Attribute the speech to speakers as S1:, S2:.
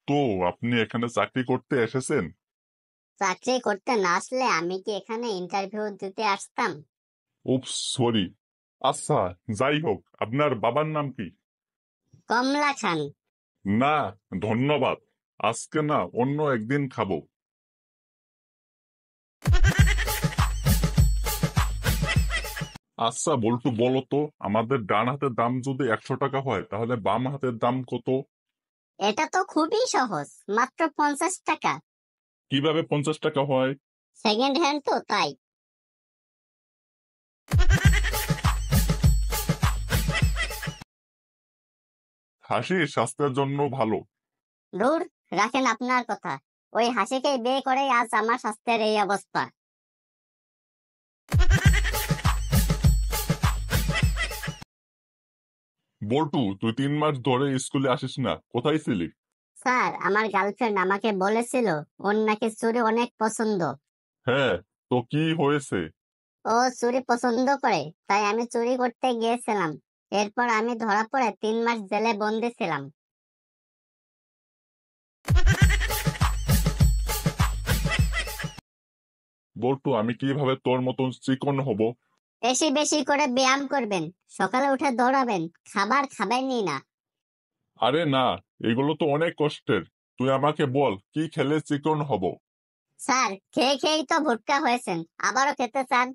S1: তো আপনি এখানে চাকরি করতে এসেছেন?
S2: চাকরি করতে না আসলে আমি কি এখানে ইন্টারভিউ দিতে আসতাম?
S1: উপস, সরি। আচ্ছা, যাই হোক, আপনার বাবার নাম কি?
S2: কমলা খান।
S1: না, ধন্যবাদ। আজকে না, অন্য একদিন খাবো। আচ্ছা বল্টু, বলো তো, আমাদের ডান হাতের দাম যদি 100 টাকা হয় তাহলে বাম হাতের দাম কত?
S2: এটা তো খুবই সহজ, মাত্র 50 টাকা।
S1: কিভাবে 50 টাকা হয়?
S2: সেকেন্ড হ্যান্ড তো তাই।
S1: হাসি স্বাস্থ্যের জন্য ভালো।
S2: দূর, রাখেন আপনার কথা। ওই হাসিকে বিয়ে করেই আজ আমার স্বাস্থ্যের এই অবস্থা।
S1: বল্টু, তুই 3 মাস ধরে স্কুলে আসিস না, কোথায় ছিলি?
S2: স্যার, আমার গার্লফ্রেন্ড আমাকে বলেছিল ওর নাকি চুরি অনেক পছন্দ।
S1: হ্যাঁ, তো কি হয়েছে?
S2: ও চুরি পছন্দ করে, তাই আমি চুরি করতে গিয়েছিলাম। এরপর আমি ধরা পড়ে 3 মাস জেলে বন্দি ছিলাম।
S1: বল্টু, আমি কিভাবে তোর মতন চিকন হব?
S2: বেশি বেশি করে ব্যায়াম করবেন, সকালে উঠে দৌড়াবেন, খাবার খাবেনই না।
S1: আরে না, এগুলো তো অনেক কষ্টের। তুই আমাকে বল, কি খেলে চিকন হব?
S2: স্যার, খেয়ে খেয়েই তো ভুট্টা হয়েছেন, আবারও খেতে চান?